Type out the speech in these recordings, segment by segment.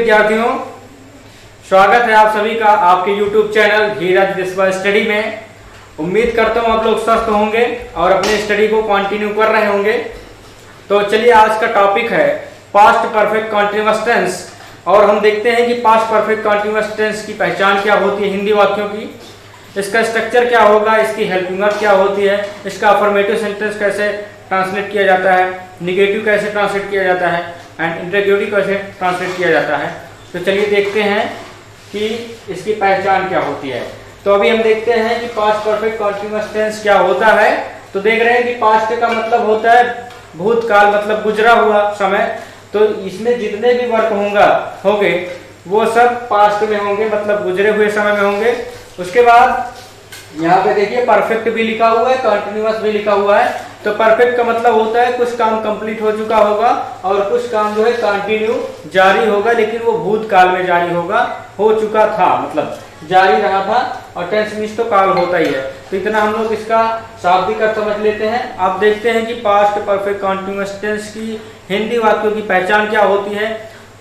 विद्यार्थियों, स्वागत है आप सभी का आपके YouTube चैनल धीरज विश्वा स्टडी में। उम्मीद करता हूँ आप लोग स्वस्थ होंगे और अपने स्टडी को कंटिन्यू कर रहे होंगे। तो चलिए, आज का टॉपिक है पास्ट परफेक्ट कंटीन्यूअस टेंस और हम देखते हैं कि पास्ट परफेक्ट कंटीन्यूअस टेंस की पहचान क्या होती है हिंदी वाक्यों की, इसका स्ट्रक्चर क्या होगा, इसकी हेल्पिंग वर्ब क्या होती है, इसका अफर्मेटिव सेंटेंस कैसे ट्रांसलेट किया जाता है, निगेटिव कैसे ट्रांसलेट किया जाता है एंड इंटरोगेटिव कैसे ट्रांसलेट किया जाता है। तो चलिए देखते हैं कि इसकी पहचान क्या होती है। तो अभी हम देखते हैं कि पास्ट परफेक्ट कंटीन्यूअस टेंस क्या होता है। तो देख रहे हैं कि पास्ट का मतलब होता है भूतकाल, मतलब गुजरा हुआ समय। तो इसमें जितने भी वर्क होंगे वो सब पास्ट में होंगे, मतलब गुजरे हुए समय में होंगे। उसके बाद यहाँ पे देखिए परफेक्ट भी लिखा हुआ है, कंटीन्यूअस भी लिखा हुआ है। तो परफेक्ट का मतलब होता है कुछ काम कंप्लीट हो चुका होगा और कुछ काम जो है कंटिन्यू जारी होगा, लेकिन वो भूतकाल में जारी होगा, हो चुका था मतलब जारी रहा था। और टेंस मीन्स तो काल होता ही है। तो इतना हम लोग इसका शाब्दिक अर्थ समझ लेते हैं। अब देखते हैं कि पास्ट परफेक्ट कंटीन्यूअस टेंस की हिंदी वाक्यों की पहचान क्या होती है।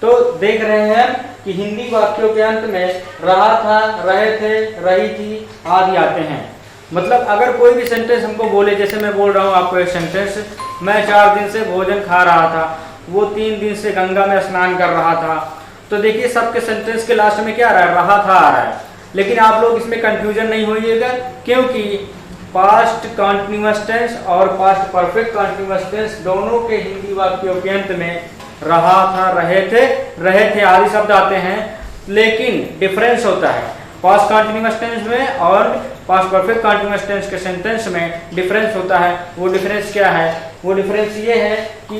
तो देख रहे हैं कि हिंदी वाक्यों के अंत में रहा था, रहे थे, रही थी आदि आते हैं। मतलब अगर कोई भी सेंटेंस हमको बोले, जैसे मैं बोल रहा हूँ आपको एक सेंटेंस, मैं 4 दिन से भोजन खा रहा था, वो 3 दिन से गंगा में स्नान कर रहा था। तो देखिए सबके सेंटेंस के लास्ट में क्या आ रहा है, रहा था आ रहा है। लेकिन आप लोग इसमें कंफ्यूजन नहीं होइएगा, क्योंकि पास्ट कंटीन्यूअस टेंस और पास्ट परफेक्ट कंटीन्यूअस टेंस दोनों के हिंदी वाक्यों के अंत में रहा था, रहे थे आदि शब्द आते हैं, लेकिन डिफरेंस होता है पास्ट कंटीन्यूअस टेंस में और पास्ट परफेक्ट कंटीन्यूअस टेंस के सेंटेंस में डिफरेंस होता है। वो डिफरेंस क्या है? वो डिफरेंस ये है कि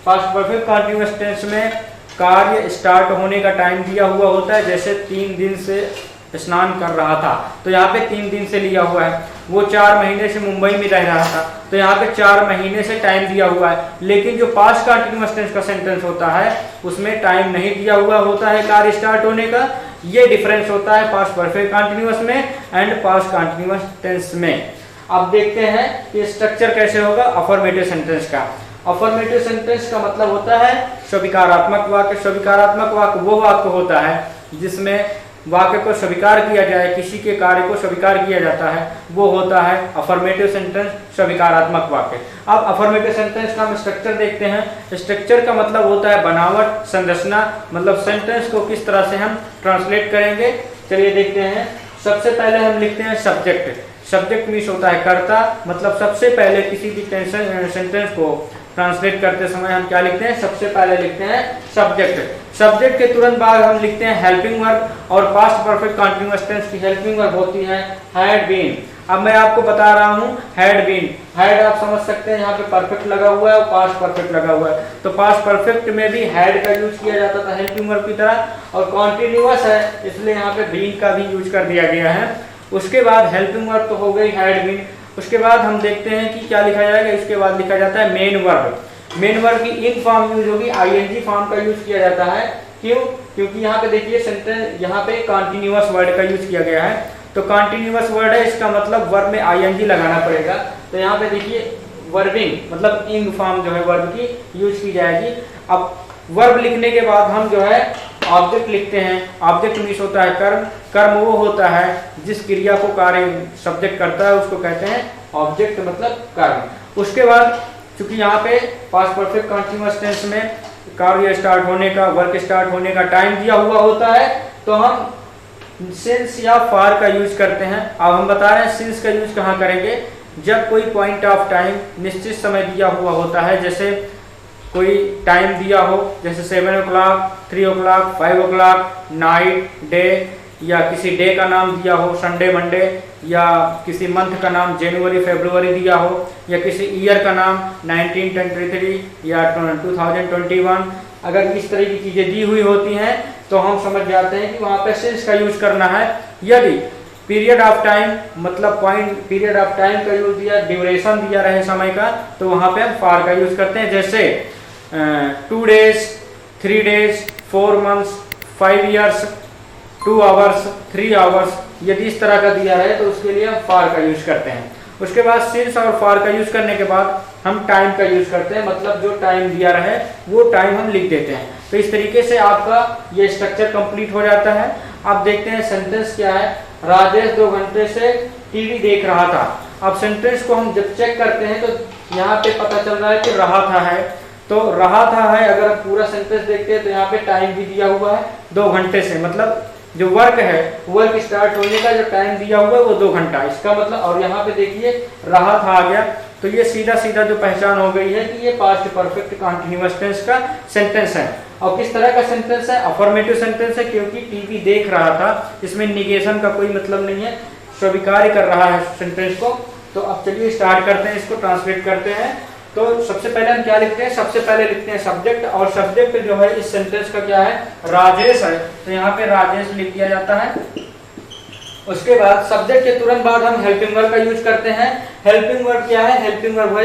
पास्ट परफेक्ट कंटीन्यूअस टेंस में कार्य स्टार्ट होने का टाइम दिया हुआ होता है, जैसे 3 दिन से स्नान कर रहा था, तो यहाँ पे 3 दिन से लिया हुआ है। वो 4 महीने से मुंबई में रह रहा था, तो यहाँ पे 4 महीने से टाइम दिया हुआ है। लेकिन जो पास्ट कंटीन्यूअस टेंस का सेंटेंस होता है उसमें टाइम नहीं दिया हुआ होता है कार्य स्टार्ट होने का। ये डिफरेंस होता है पास्ट परफेक्ट कंटीन्यूअस में एंड पास्ट कंटीन्यूअस टेंस में। अब देखते हैं कि स्ट्रक्चर कैसे होगा अफर्मेटिव सेंटेंस का। अफर्मेटिव सेंटेंस का मतलब होता है स्वीकारात्मक वाक्य। स्वीकारात्मक वाक्य वो वाक्य होता है जिसमें वाक्य को स्वीकार किया जाए, किसी के कार्य को स्वीकार किया जाता है, वो होता है अफर्मेटिव सेंटेंस, स्वीकारात्मक वाक्य। अब अफर्मेटिव सेंटेंस का हम स्ट्रक्चर देखते हैं। स्ट्रक्चर का मतलब होता है बनावट, संरचना, मतलब सेंटेंस को किस तरह से हम ट्रांसलेट करेंगे। चलिए देखते हैं। सबसे पहले हम लिखते हैं सब्जेक्ट। सब्जेक्ट मीन्स होता है कर्ता, मतलब सबसे पहले किसी भी सेंटेंस को ट्रांसलेट करते समय हम क्या लिखते हैं, सबसे पहले लिखते हैं सब्जेक्ट। सब्जेक्ट के तुरंत बाद हम लिखते हैं हेल्पिंग वर्ब और पास्ट परफेक्ट कंटीन्यूअस टेंस की हेल्पिंग वर्ब होती है हैड बीन। अब मैं आपको बता रहा हूँ हैड बीन। हैड आप समझ सकते हैं, यहाँ पे परफेक्ट लगा हुआ है और पास्ट परफेक्ट लगा हुआ है। तो पास्ट परफेक्ट में भी हैड का यूज किया जाता था हेल्पिंग वर्ब की तरह, और कंटीन्यूअस है इसलिए यहाँ पे बीन का भी यूज कर दिया गया है। उसके बाद हेल्पिंग वर्ब तो हो गई हैड बीन। उसके बाद हम देखते हैं कि क्या लिखा जाएगा। इसके बाद लिखा जाता है मेन वर्ब। मेन वर्ब की इन फॉर्म यूज होगी, आईएनजी फॉर्म का यूज किया जाता है। क्यों? क्योंकि यहाँ पे देखिए सेंटेंस, यहाँ पे कंटीन्यूअस वर्ड का यूज किया गया है। तो कंटीन्यूअस वर्ड है, इसका मतलब वर्ब में आईएनजी लगाना पड़ेगा। तो यहाँ पे देखिए वर्बिंग मतलब इंग फॉर्म जो है वर्ब की यूज की जाएगी। अब वर्ब लिखने के बाद हम जो है ऑब्जेक्ट लिखते हैं। ऑब्जेक्ट मीन्स होता है कर्म। कर्म वो होता है जिस क्रिया को कार्य सब्जेक्ट करता है, उसको कहते हैं ऑब्जेक्ट, मतलब कर्म। उसके बाद चूंकि यहाँ पे पास्ट परफेक्ट कंटीन्यूअस टेंस में कार्य स्टार्ट होने का, वर्क स्टार्ट होने का टाइम दिया हुआ होता है, तो हम सिंस या फार का यूज करते हैं। अब हम बता रहे हैं सिंस का यूज कहाँ करेंगे, जब कोई पॉइंट ऑफ टाइम निश्चित समय दिया हुआ होता है, जैसे कोई टाइम दिया हो, जैसे 7 o'clock, 3 o'clock, 5 o'clock, night, day, या किसी डे का नाम दिया हो संडे, मंडे, या किसी मंथ का नाम जनवरी, फरवरी दिया हो, या किसी ईयर का नाम 1923 या 2021। अगर इस तरह की चीज़ें दी हुई होती हैं तो हम समझ जाते हैं कि वहाँ पे सिंस का यूज करना है। यदि पीरियड ऑफ टाइम मतलब पीरियड ऑफ टाइम का यूज दिया, ड्यूरेशन दिया रहे समय का, तो वहाँ पे हम फार का यूज करते हैं। जैसे 2 days, 3 days, 4 months, 5 years, 2 hours, 3 hours, यदि इस तरह का दिया रहे तो उसके लिए हम फार का यूज करते हैं। उसके बाद सिंस और फार का यूज करने के बाद हम टाइम का यूज करते हैं, मतलब जो टाइम दिया रहे वो टाइम हम लिख देते हैं। तो इस तरीके से आपका ये स्ट्रक्चर कंप्लीट हो जाता है। अब देखते हैं सेंटेंस क्या है। राजेश 2 घंटे से टीवी देख रहा था। अब सेंटेंस को हम जब चेक करते हैं तो यहाँ पे पता चल रहा है कि रहा था है, तो रहा था है। अगर हम पूरा सेंटेंस देखते हैं तो यहाँ पे टाइम भी दिया हुआ है 2 घंटे से, मतलब जो वर्क है, वर्क स्टार्ट होने का जो टाइम दिया हुआ है वो 2 घंटा, इसका मतलब। और यहाँ पे देखिए रहा था आ गया, तो ये सीधा सीधा जो पहचान हो गई है कि ये पास्ट परफेक्ट कंटीन्यूअस टेंस का सेंटेंस है। और किस तरह का सेंटेंस है? अफर्मेटिव सेंटेंस है, क्योंकि टीवी देख रहा था, इसमें निगेशन का कोई मतलब नहीं है, स्वीकार कर रहा है सेंटेंस को। तो अब चलिए स्टार्ट करते हैं, इसको ट्रांसलेट करते हैं। तो सबसे पहले हम क्या लिखते हैं? सबसे पहले लिखते हैं सब्जेक्ट, और सब्जेक्ट जो है इस सेंटेंस का क्या है? राजेश है, तो यहाँ पे राजेश लिख दिया जाता है। उसके बाद सब्जेक्ट के तुरंत बाद हम हेल्पिंग वर्ब का यूज करते हैं। हेल्पिंग वर्ब क्या है? हेल्पिंग वर्ब है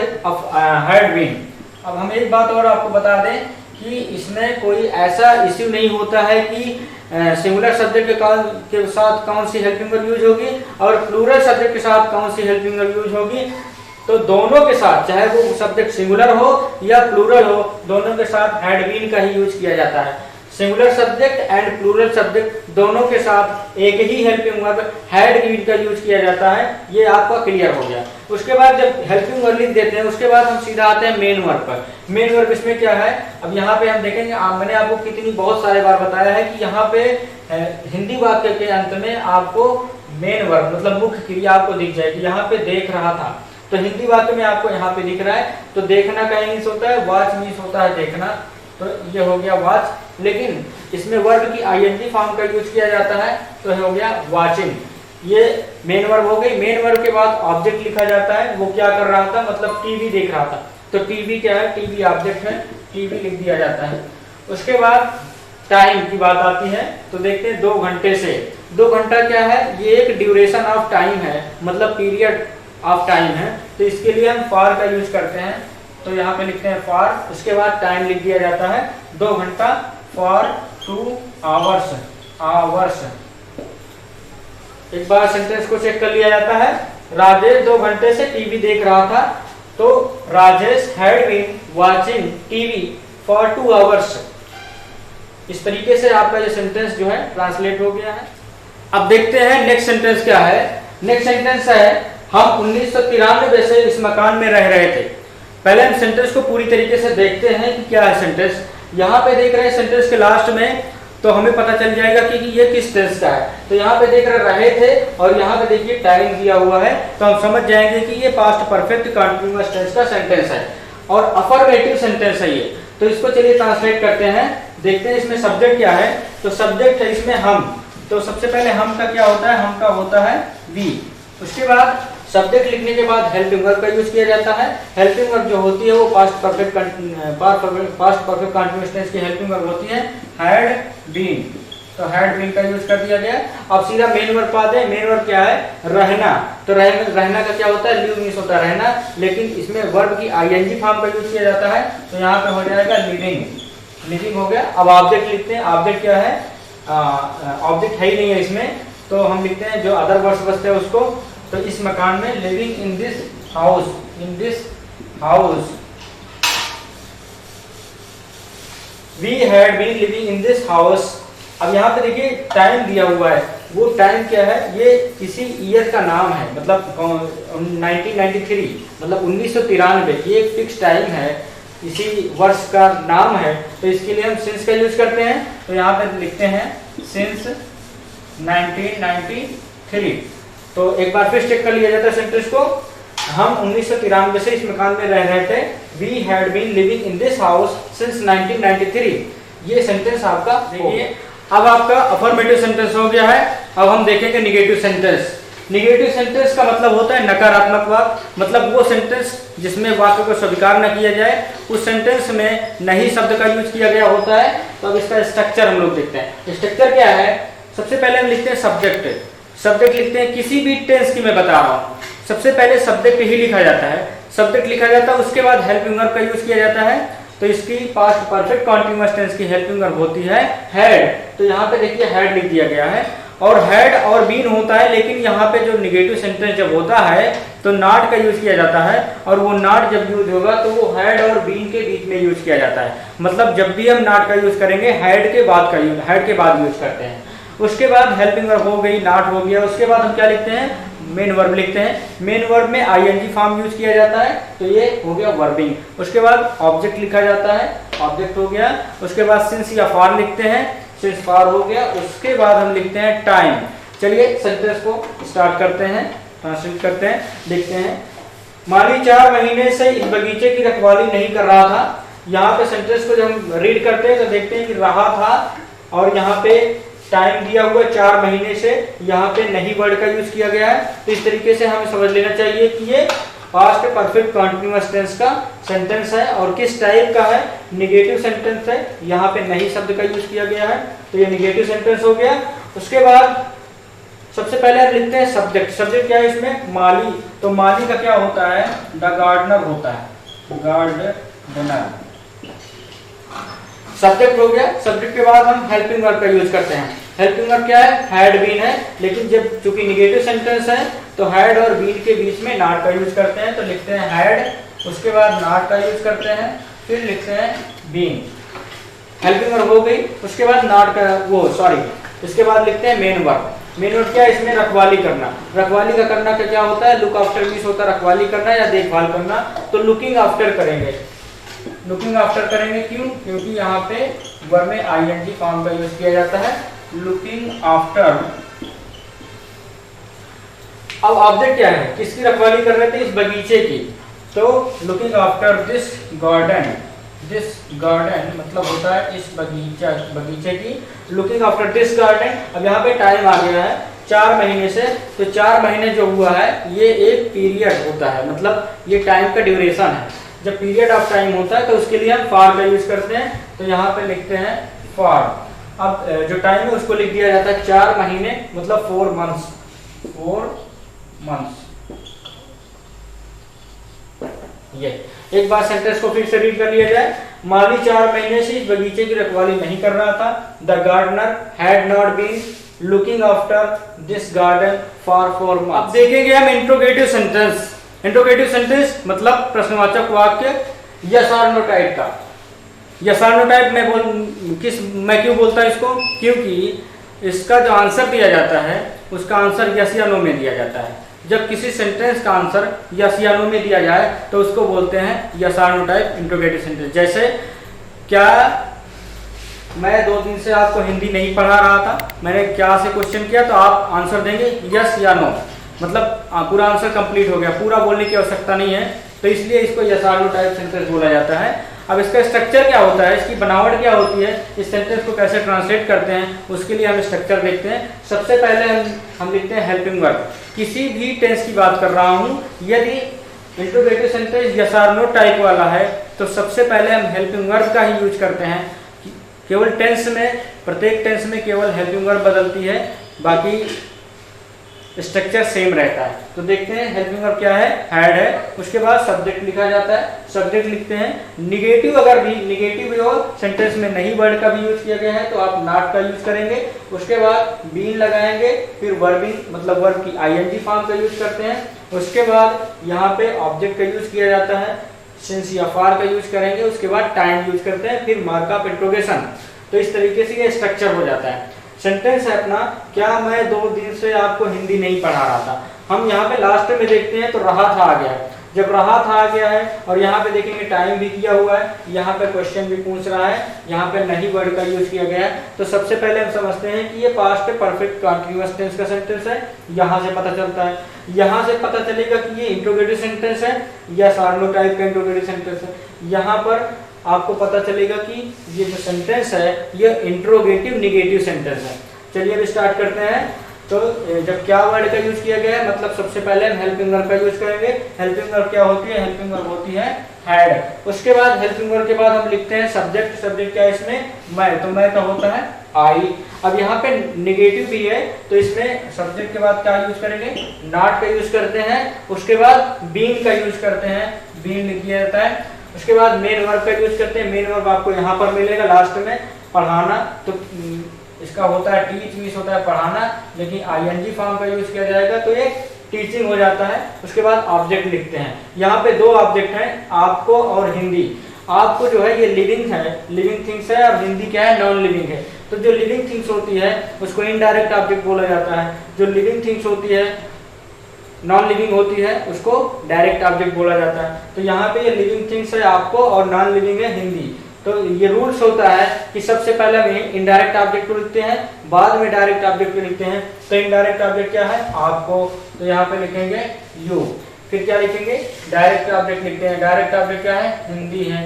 हैड बीन। अब हम एक बात और आपको बता दें कि इसमें कोई ऐसा इश्यू नहीं होता है कि सिंगुलर सब्जेक्ट के साथ कौन सी हेल्पिंग वर्ब यूज होगी और प्लूरल सब्जेक्ट के साथ कौन सी हेल्पिंग वर्ब यूज होगी। तो दोनों के साथ, चाहे वो सब्जेक्ट सिंगुलर हो या प्लूरल हो, दोनों के साथ हैड बीन का ही यूज किया जाता है। Singular subject and plural subject दोनों के साथ एक ही हेल्पिंग वर्ब हैड बीन का यूज किया जाता है। ये आपका क्लियर हो गया। उसके बाद जब हेल्पिंग वर्ब लिख देते हैं उसके बाद हम सीधा आते हैं मेन वर्ब पर। मेन वर्ब इसमें क्या है? अब यहाँ पे हम देखेंगे, मैंने आपको कितनी बहुत सारे बार बताया है कि यहाँ पे हिंदी वाक्य के अंत में आपको मेन वर्ब मतलब मुख्य क्रिया आपको दिख जाएगी। यहाँ पे देख रहा था, तो हिंदी वाक्य में आपको यहाँ पे दिख रहा है। तो देखना का इंग्लिश होता है, वॉच मीन्स होता है देखना, तो ये हो गया वॉच। लेकिन इसमें वर्ब की आईएनजी फॉर्म का यूज किया जाता है, तो हो गया वाचिंग। ये मेन वर्ब हो गई। मेन वर्ब के बाद ऑब्जेक्ट लिखा जाता है, वो क्या कर रहा था? मतलब टीवी देख रहा था, तो टीवी क्या है? टीवी ऑब्जेक्ट है, टीवी लिख दिया जाता है। उसके बाद टाइम की बात आती है, तो देखते हैं 2 घंटे से। 2 घंटा क्या है? ये एक ड्यूरेशन ऑफ टाइम है, मतलब पीरियड ऑफ टाइम है, तो इसके लिए हम फॉर का यूज करते हैं। तो यहाँ पे लिखते हैं फॉर, उसके बाद टाइम लिख दिया जाता है 2 घंटा, फॉर 2 आवर्स। एक बार सेंटेंस को चेक कर लिया जाता है। राजेश 2 घंटे से टीवी देख रहा था, तो Rajesh had been watching TV for 2 hours. इस तरीके से आपका ये सेंटेंस जो है ट्रांसलेट हो गया है। अब देखते हैं नेक्स्ट सेंटेंस क्या है। नेक्स्ट सेंटेंस है, हम 1993 से इस मकान में रह रहे थे। पहले हम सेंटेंस को पूरी तरीके से देखते हैं कि क्या है सेंटेंस। यहाँ पे देख रहे हैं सेंटेंस के लास्ट में, तो हमें पता चल जाएगा कि ये किस टेंस का है। तो यहाँ पे देख रहे थे और यहाँ पे देखिए टाइम दिया हुआ है, तो हम समझ जाएंगे कि ये पास्ट परफेक्ट कंटीन्यूअस टेंस का सेंटेंस है और अफर्मेटिव सेंटेंस है ये। तो इसको चलिए ट्रांसलेट करते हैं, देखते हैं इसमें सब्जेक्ट क्या है। तो सब्जेक्ट है इसमें हम, तो सबसे पहले हम का क्या होता है? हम का होता है वी। उसके बाद सब्जेक्ट लिखने के बाद हेल्पिंग वर्ब का यूज किया जाता है। हेल्पिंग वर्ब जो होती है वो पास्ट परफेक्ट कंटीन्यूअस टेंस की हेल्पिंग वर्ब होती है हैड बीन, तो हैड बीन का यूज कर दिया गया। अब सीधा मेन वर्ब पाते हैं। मेन वर्ब क्या है? रहना। तो रहना का क्या होता है? लिव मीन्स होता है रहना, लेकिन इसमें वर्ब की आईएनजी फॉर्म का यूज किया जाता है, तो यहाँ पे हो जाएगा लिविंग। लिविंग हो गया। अब ऑब्जेक्ट लिखते हैं। ऑब्जेक्ट क्या है? ऑब्जेक्ट है ही नहीं है इसमें, तो हम लिखते हैं जो अदर वर्ड्स बचते हैं उसको। तो इस मकान में living in this house we had been living in this house. अब यहाँ पे देखिए टाइम दिया हुआ है, वो टाइम क्या है? ये किसी ईयर का नाम है, मतलब 1993 मतलब 1993, ये एक फिक्स टाइम है, इसी वर्ष का नाम है। तो इसके लिए हम सिंस का यूज करते हैं, तो यहाँ पे लिखते हैं सिंस 1993। तो एक बार फिर चेक कर लिया जाता है सेंटेंस को। हम 1993 से इस मकान में रह रहे थे। We had been living in this house since 1993। ये सेंटेंस आपका देखिए। अब आपका अफर्मेटिव सेंटेंस हो गया है। अब हम देखेंगे निगेटिव सेंटेंस। निगेटिव सेंटेंस का मतलब होता है नकारात्मक वाक्य, मतलब वो सेंटेंस जिसमें वाक्य को स्वीकार न किया जाए, उस सेंटेंस में नहीं शब्द का यूज किया गया होता है। तो अब इसका स्ट्रक्चर हम लोग देखते हैं। स्ट्रक्चर क्या है? सबसे पहले हम लिखते हैं सब्जेक्ट। सब्जेक्ट लिखते हैं किसी भी टेंस की मैं बता रहा हूँ, सबसे पहले सब्जेक्ट ही लिखा जाता है। सब्जेक्ट लिखा जाता है, उसके बाद हेल्पिंग वर्ब का यूज किया जाता है। तो इसकी पास्ट परफेक्ट कंटीन्यूअस टेंस की हेल्पिंग वर्ब होती है हैड। तो यहाँ पे देखिए हैड लिख दिया गया है। और हेड और बीन होता है, लेकिन यहाँ पे जो निगेटिव सेंटेंस जब होता है तो नॉट का यूज किया जाता है, और वो नॉट जब यूज होगा तो वो हेड और बीन के बीच में यूज किया जाता है। मतलब जब भी हम नॉट का यूज करेंगे हेड के बाद यूज करते हैं। उसके बाद हेल्पिंग वर्ब हो गई, नॉट हो गया, उसके बाद हम क्या लिखते हैं, मेन वर्ब लिखते हैं। मेन वर्ब में आईएनजी फॉर्म यूज किया जाता है, तो ये हो गया वर्बिंग। उसके बाद ऑब्जेक्ट लिखा जाता है, ऑब्जेक्ट हो गया। उसके बाद सिंस या फॉर लिखते हैं, सिंस फॉर हो गया। उसके बाद हम लिखते हैं टाइम। चलिए सेंटेंस को स्टार्ट करते हैं, ट्रांसलेट करते हैं, देखते हैं। माली 4 महीने से इस बगीचे की रखवाली नहीं कर रहा था। यहाँ पे सेंटेंस को जब हम रीड करते हैं तो देखते हैं कि रहा था, और यहाँ पे टाइम दिया हुआ 4 महीने से, यहाँ पे नहीं वर्ड का यूज किया गया है। तो इस तरीके से हमें समझ लेना चाहिए कि ये पास्ट परफेक्ट कंटीन्यूअस टेंस का सेंटेंस है, और किस टाइप का है, निगेटिव सेंटेंस है। यहाँ पे नहीं शब्द का यूज किया गया है, तो ये निगेटिव सेंटेंस हो गया। उसके बाद सबसे पहले हम लिखते हैं सब्जेक्ट। सब्जेक्ट क्या है इसमें, माली। तो माली का क्या होता है, द गार्डनर होता है, गार्डनर। सब्जेक्ट हो गया। सब्जेक्ट के बाद हम हेल्पिंग वर्ब का यूज करते हैं। हेल्पिंग वर्ब क्या है, हैड बीन है, लेकिन जब चूंकि निगेटिव सेंटेंस है तो हैड और बीन के बीच में नॉट का यूज करते हैं, तो लिखते हैं हैड। उसके बाद नॉट का यूज करते हैं, फिर लिखते हैं बीन। हेल्पिंग वर्ब हो गई। उसके बाद नॉट का उसके बाद लिखते हैं मेन वर्ब। मेन वर्ब क्या है, इसमें रखवाली करना। रखवाली का करना का क्या होता है, लुक आफ्टर मीन्स होता है रखवाली करना या देखभाल करना। तो लुकिंग आफ्टर करेंगे, लुकिंग आफ्टर करेंगे। क्यों, क्योंकि यहाँ पे वर्ब में आईएनजी फॉर्म का यूज किया जाता है, लुकिंग आफ्टर। अब ऑब्जेक्ट क्या है, किसकी रखवाली कर रहे थे, इस बगीचे की। तो looking after this garden. This garden मतलब होता है इस बगीचे की। Looking after this garden. अब यहाँ पे टाइम आ गया है 4 महीने से, तो 4 महीने जो हुआ है ये एक पीरियड होता है, मतलब ये टाइम का ड्यूरेशन है। जब पीरियड ऑफ टाइम होता है तो उसके लिए हम फॉर का यूज करते हैं, तो यहाँ पे लिखते हैं फॉर। अब जो टाइम है उसको लिख दिया जाता है 4 महीने, मतलब 4 मंथ्स। 4 मंथ्स। ये एक बार सेंटेंस को फिर से रीड कर लिया जाए। माली 4 महीने से इस बगीचे की रखवाली नहीं कर रहा था। The gardener had not been looking after this garden for 4 months. अब देखेंगे हम इंट्रोगेटिव सेंटेंस। इंट्रोगेटिव सेंटेंस मतलब प्रश्नवाचक वाक्य, यस और नो टाइप का। यस और नो टाइप मैं क्यों बोलता हूं इसको, क्योंकि इसका जो आंसर दिया जाता है उसका आंसर यस या नो में दिया जाता है। जब किसी सेंटेंस का आंसर यस या नो में दिया जाए तो उसको बोलते हैं यस और नो टाइप इंट्रोगेटिव सेंटेंस। जैसे क्या मैं 2 दिन से आपको हिंदी नहीं पढ़ा रहा था, मैंने क्या से क्वेश्चन किया तो आप आंसर देंगे यस या नो, मतलब पूरा आंसर कंप्लीट हो गया, पूरा बोलने की आवश्यकता नहीं है। तो इसलिए इसको यस और नो टाइप सेंटेंस बोला जाता है। अब इसका स्ट्रक्चर क्या होता है, इसकी बनावट क्या होती है, इस सेंटेंस को कैसे ट्रांसलेट करते हैं, उसके लिए हम स्ट्रक्चर देखते हैं। सबसे पहले हम लिखते हैं हेल्पिंग वर्ब। किसी भी टेंस की बात कर रहा हूँ, यदि इंट्रोगेटिव सेंटेंस यस और नो टाइप वाला है तो सबसे पहले हम हेल्पिंग वर्ब का ही यूज करते हैं। केवल टेंस में, प्रत्येक टेंस में केवल हेल्पिंग वर्ब बदलती है, बाकी स्ट्रक्चर सेम रहता है। तो देखते हैं हेल्पिंग वर्ब क्या है, हैड है। उसके बाद सब्जेक्ट लिखा जाता है, सब्जेक्ट लिखते हैं। निगेटिव अगर भी निगेटिव और सेंटेंस में नहीं वर्ड का भी यूज किया गया है तो आप नॉट का यूज करेंगे। उसके बाद बीन लगाएंगे, फिर वर्बिंग मतलब वर्ब की आईएनजी फॉर्म का यूज करते हैं। उसके बाद यहाँ पे ऑब्जेक्ट का यूज किया जाता है, सिंस या फॉर का यूज करेंगे। उसके बाद टाइम यूज करते हैं, फिर मार्क ऑफ इंट्रोगेशन। तो इस तरीके से ये स्ट्रक्चर हो जाता है। सेंटेंस है अपना, क्या मैं 2 दिन से आपको हिंदी नहीं पढ़ा रहा था। हम यहाँ पे लास्ट में देखते हैं तो रहा था आ गया है। जब रहा था आ गया है और यहाँ पे देखेंगे टाइम भी किया हुआ है, यहाँ पे क्वेश्चन भी पूछ रहा है, यहाँ पे नहीं वर्ड का यूज किया गया है। तो सबसे पहले हम समझते हैं कि ये पास्ट परफेक्ट कंटीन्यूअस टेंस का सेंटेंस है। यहाँ से पता चलता है, यहाँ से पता चलेगा कि ये इंट्रोगेटिव सेंटेंस है या आर नो टाइप का इंट्रोगेटिव सेंटेंस है। यहाँ पर आपको पता चलेगा कि ये जो सेंटेंस है ये इंट्रोगेटिव निगेटिव सेंटेंस है। चलिए अब स्टार्ट करते हैं। तो जब क्या वर्ड का यूज किया गया है, मतलब सबसे पहले हम हेल्पिंग वर्ब का यूज करेंगे। हेल्पिंग वर्ब क्या होती है, हेल्पिंग वर्ब होती है हैड। उसके बाद हेल्पिंग वर्ब के बाद हम लिखते हैं सब्जेक्ट। सब्जेक्ट क्या है इसमें, मैं, तो मैं का होता है आई। अब यहाँ पे निगेटिव भी है तो इसमें सब्जेक्ट के बाद क्या यूज करेंगे, नॉट का यूज करते हैं। उसके बाद बीन का यूज करते हैं, बीन लिख दिया जाता है। उसके बाद मेन वर्ब का यूज करते हैं। मेन वर्ब आपको यहाँ पर मिलेगा लास्ट में, पढ़ाना। तो इसका होता है टीच मीन्स होता है पढ़ाना, लेकिन आईएनजी फॉर्म का यूज किया जाएगा तो ये टीचिंग हो जाता है। उसके बाद ऑब्जेक्ट लिखते हैं। यहाँ पे दो ऑब्जेक्ट हैं, आपको और हिंदी। आपको जो है ये लिविंग है, लिविंग थिंग्स है, और हिंदी क्या है, नॉन लिविंग है। तो जो लिविंग थिंग्स होती है उसको इनडायरेक्ट ऑब्जेक्ट बोला जाता है, जो लिविंग थिंग्स होती है नॉन लिविंग होती है उसको डायरेक्ट ऑब्जेक्ट बोला जाता है। तो यहाँ पे ये लिविंग थिंग्स है आपको और नॉन लिविंग है हिंदी। तो ये रूल्स होता है कि सबसे पहले में इनडायरेक्ट ऑब्जेक्ट को लिखते हैं, बाद में डायरेक्ट ऑब्जेक्ट को लिखते हैं। तो इनडायरेक्ट ऑब्जेक्ट क्या है, आपको, तो यहाँ पे लिखेंगे यू। फिर क्या लिखेंगे, डायरेक्ट ऑब्जेक्ट लिखते हैं, डायरेक्ट ऑब्जेक्ट क्या है, हिंदी है।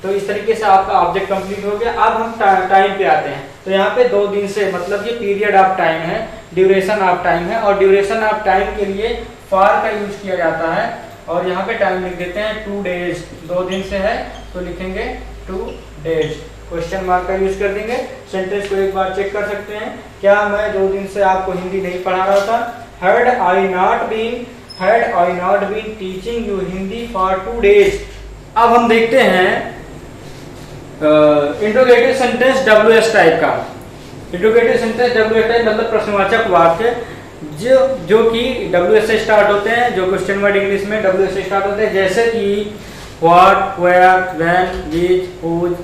तो इस तरीके से आपका ऑब्जेक्ट कंप्लीट हो गया। अब हम टाइम पे आते हैं। तो यहाँ पे 2 दिन से मतलब ये पीरियड ऑफ टाइम है, ड्यूरेशन ऑफ टाइम है, और ड्यूरेशन ऑफ टाइम के लिए फॉर का यूज किया जाता है। और यहाँ पे टाइम लिख देते हैं 2 डेज, 2 दिन से है तो लिखेंगे 2 डेज, क्वेश्चन मार्क का यूज कर देंगे। सेंटेंस को एक बार चेक कर सकते हैं, क्या मैं 2 दिन से आपको हिंदी नहीं पढ़ा रहा था। Had I not been teaching you Hindi for 2 days. अब हम देखते हैं इंट्रोगेटिव सेंटेंस WS टाइप का। इंट्रोगेटिव सेंटेंस WS टाइप मतलब प्रश्नवाचक वाक्य जो कि WS से स्टार्ट होते हैं, जो क्वेश्चन वर्ड इंग्लिश में WS से स्टार्ट होते हैं, जैसे कि what, where, when, which, whose,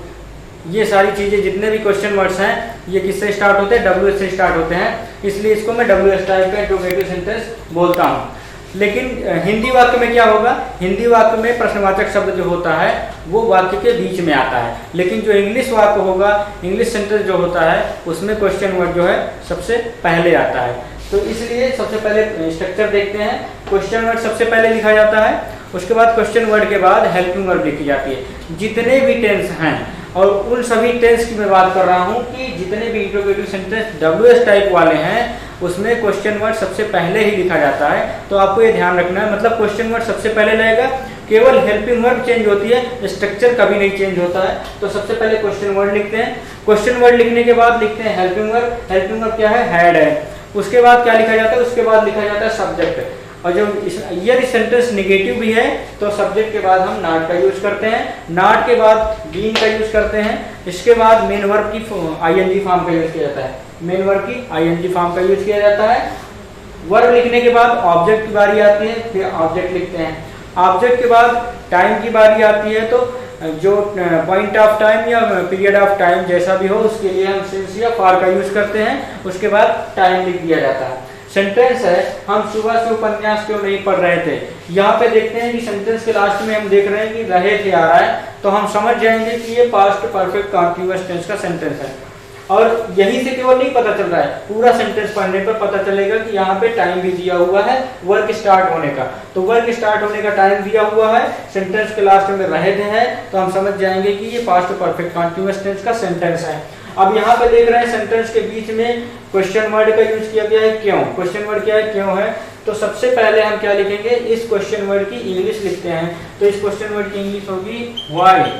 ये सारी चीजें जितने भी क्वेश्चन वर्ड्स हैं ये किससे स्टार्ट होते हैं, WS से स्टार्ट होते हैं। इसलिए इसको मैं WS टाइप का इंट्रोगेटिव सेंटेंस बोलता हूँ। लेकिन हिंदी वाक्य में क्या होगा, हिंदी वाक्य में प्रश्नवाचक शब्द जो होता है वो वाक्य के बीच में आता है। लेकिन जो इंग्लिश वाक्य होगा, इंग्लिश सेंटेंस जो होता है उसमें क्वेश्चन वर्ड जो है सबसे पहले आता है। तो इसलिए सबसे पहले स्ट्रक्चर देखते हैं। क्वेश्चन वर्ड सबसे पहले लिखा जाता है, उसके बाद क्वेश्चन वर्ड के बाद हेल्पिंग वर्ब लिखी जाती है। जितने भी टेंस हैं, और उन सभी टेंस की मैं बात कर रहा हूँ कि जितने भी इंट्रोगेटिव सेंटेंस WS टाइप वाले हैं उसमें क्वेश्चन वर्ड सबसे पहले ही लिखा जाता है। तो आपको ये ध्यान रखना है, मतलब क्वेश्चन वर्ड सबसे पहले लगेगा, केवल हेल्पिंग वर्ब चेंज होती है, स्ट्रक्चर कभी नहीं चेंज होता है। तो सबसे पहले क्वेश्चन वर्ड लिखते हैं, क्वेश्चन वर्ड लिखने के बाद लिखते हैं हेल्पिंग वर्ब। हेल्पिंग वर्ब क्या है, हैड है। उसके बाद क्या लिखा जाता है, उसके बाद लिखा जाता है सब्जेक्ट। और जब यदि सेंटेंस नेगेटिव भी है तो सब्जेक्ट के बाद हम नॉट का यूज करते हैं, नॉट के बाद बीन का यूज करते हैं। इसके बाद मेन वर्ब की ING फॉर्म का यूज किया जाता है, मेन वर्ब की ING फॉर्म का यूज किया जाता है। वर्ब लिखने के बाद ऑब्जेक्ट की बारी आती है, फिर ऑब्जेक्ट लिखते हैं। ऑब्जेक्ट के बाद टाइम की बारी आती है, तो जो पॉइंट ऑफ टाइम या पीरियड ऑफ टाइम जैसा भी हो उसके लिए हम सिंस या फॉर का यूज करते हैं। उसके बाद टाइम लिख दिया जाता है। सेंटेंस है, हम सुबह से उपन्यास क्यों नहीं पढ़ रहे थे। यहाँ पे देखते हैं कि सेंटेंस के लास्ट में हम देख रहे हैं कि रहे थे आ रहा है, तो हम समझ जाएंगे कि ये पास्ट परफेक्ट कॉन्टिन्यूअस टेंस का सेंटेंस है। और यहीं से केवल नहीं पता चल रहा है, पूरा सेंटेंस पढ़ने पर पता चलेगा कि यहाँ पे टाइम भी दिया हुआ है वर्क स्टार्ट होने का। तो वर्क स्टार्ट होने का टाइम दिया हुआ है, सेंटेंस के लास्ट में रहे थे है, तो हम समझ जाएंगे कि ये पास्ट परफेक्ट कॉन्टिन्यूअस टेंस का सेंटेंस है। अब यहाँ पे देख रहे हैं सेंटेंस के बीच में क्वेश्चन वर्ड का यूज किया गया है, क्यों। क्वेश्चन वर्ड क्या है, क्यों है। तो सबसे पहले हम क्या लिखेंगे, इस क्वेश्चन वर्ड की इंग्लिश लिखते हैं। तो इस क्वेश्चन वर्ड की इंग्लिश होगी व्हाई।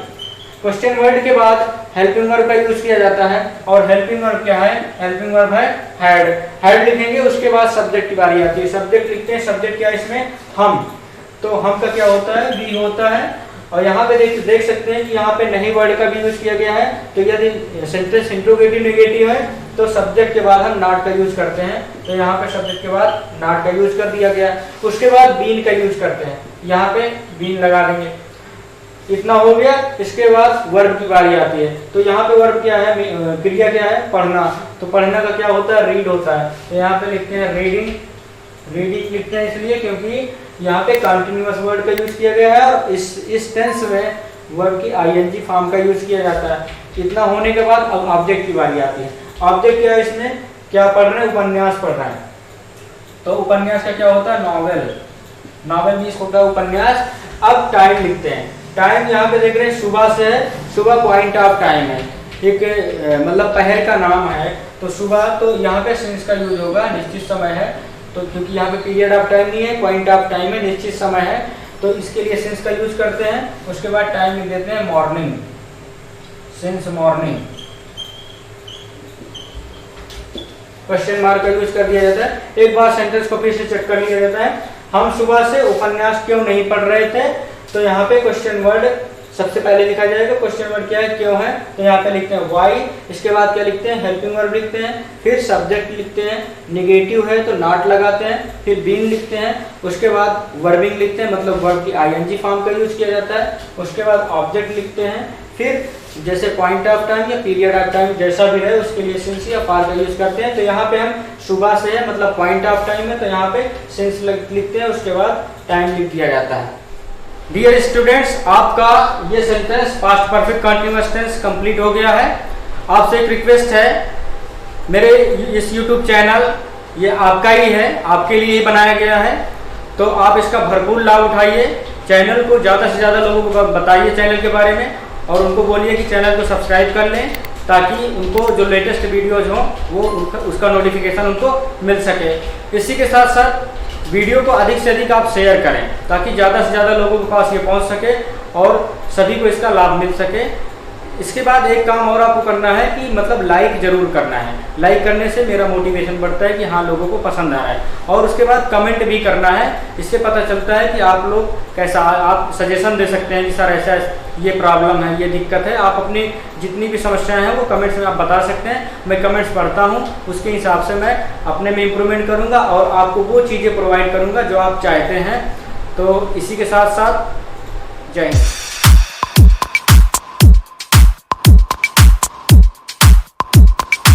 क्वेश्चन वर्ड के बाद हेल्पिंग वर्ब का यूज किया जाता है, और हेल्पिंग वर्ब क्या है, हेल्पिंग वर्ब है हैड। हैड लिखेंगे, उसके बाद सब्जेक्ट की बारी आती है, सब्जेक्ट लिखते हैं। सब्जेक्ट क्या है इसमें, हम। तो हम का क्या होता है, वी होता है। और यहाँ पे देख सकते हैं कि यहाँ पे नहीं वर्ड का भी यूज किया गया है। तो यदि सेंटेंस इंट्रोगेटिव नेगेटिव है तो सब्जेक्ट के बाद हम नॉट का यूज करते हैं। तो यहाँ पे सब्जेक्ट के बाद नॉट का यूज कर दिया गया। उसके बाद बीन का यूज करते हैं, यहाँ पे बीन लगा देंगे। इतना हो गया। इसके बाद वर्ब की बारी आती है। तो यहाँ पे वर्ब क्या है, क्रिया क्या है, पढ़ना। तो पढ़ना का क्या होता है, रीड होता है। तो यहाँ पे लिखते हैं रीडिंग। रीडिंग लिखते हैं इसलिए क्योंकि यहाँ पे कंटिन्यूअस वर्ड का यूज किया गया है, और इस टेंस में वर्ब की ING फॉर्म का यूज किया जाता है। इतना होने के बाद अब ऑब्जेक्ट की बारी आती है। ऑब्जेक्ट क्या है, इसमें क्या पढ़ रहे हैं, उपन्यास पढ़ रहे हैं। तो उपन्यास का क्या होता है, नॉवेल। नॉवेल मीन्स होता है उपन्यास। अब टाइम लिखते हैं। टाइम यहाँ पे देख रहे हैं सुबह से है, सुबह पॉइंट ऑफ टाइम है, एक मतलब पहर का नाम है। तो सुबह, तो यहाँ पे सिंस का यूज होगा, निश्चित समय है। तो क्योंकि यहाँ पे पीरियड ऑफ टाइम नहीं है, पॉइंट ऑफ टाइम है, निश्चित समय है, तो इसके लिए सिंस का यूज करते हैं। उसके बाद टाइम लिख देते हैं morning, since morning. Question mark का यूज कर दिया जाता है। एक बार सेंटेंस को फिर से चेक कर लिया जाता है। हम सुबह से उपन्यास क्यों नहीं पढ़ रहे थे। तो यहाँ पे क्वेश्चन वर्ड सबसे पहले लिखा जाएगा क्वेश्चन वर्ड क्या है, क्यों है, तो यहाँ पे लिखते हैं वाई। इसके बाद क्या लिखते हैं, हेल्पिंग वर्ब लिखते हैं, फिर सब्जेक्ट लिखते हैं, नेगेटिव है तो नॉट लगाते हैं, फिर बीन लिखते हैं, उसके बाद वर्बिंग लिखते हैं, मतलब वर्ब की आईएनजी फॉर्म का यूज किया जाता है, उसके बाद ऑब्जेक्ट लिखते हैं, फिर जैसे पॉइंट ऑफ टाइम या पीरियड ऑफ टाइम जैसा भी है उसके लिए सिंस या फॉर का यूज करते हैं। तो यहाँ पे हम सुबह से है मतलब पॉइंट ऑफ टाइम है तो यहाँ पे सिंस लिखते हैं, उसके बाद टाइम लिख दिया जाता है। डियर स्टूडेंट्स, आपका ये sentence past perfect continuous tense complete हो गया है। आपसे एक रिक्वेस्ट है, मेरे इस यूट्यूब चैनल ये आपका ही है, आपके लिए ही बनाया गया है, तो आप इसका भरपूर लाभ उठाइए। चैनल को ज़्यादा से ज़्यादा लोगों को बताइए चैनल के बारे में, और उनको बोलिए कि चैनल को सब्सक्राइब कर लें ताकि उनको जो लेटेस्ट वीडियोज हों वो उसका नोटिफिकेशन उनको मिल सके। इसी के साथ साथ वीडियो को अधिक से अधिक आप शेयर करें ताकि ज़्यादा से ज़्यादा लोगों के पास ये पहुंच सके और सभी को इसका लाभ मिल सके। इसके बाद एक काम और आपको करना है कि मतलब लाइक जरूर करना है। लाइक करने से मेरा मोटिवेशन बढ़ता है कि हाँ लोगों को पसंद आ रहा है, और उसके बाद कमेंट भी करना है। इससे पता चलता है कि आप लोग कैसा, आप सजेशन दे सकते हैं कि सर ऐसा ये प्रॉब्लम है, ये दिक्कत है। आप अपनी जितनी भी समस्याएं हैं वो कमेंट्स में आप बता सकते हैं। मैं कमेंट्स पढ़ता हूँ, उसके हिसाब से मैं अपने में इम्प्रूवमेंट करूँगा और आपको वो चीज़ें प्रोवाइड करूँगा जो आप चाहते हैं। तो इसी के साथ साथ जय हिंद।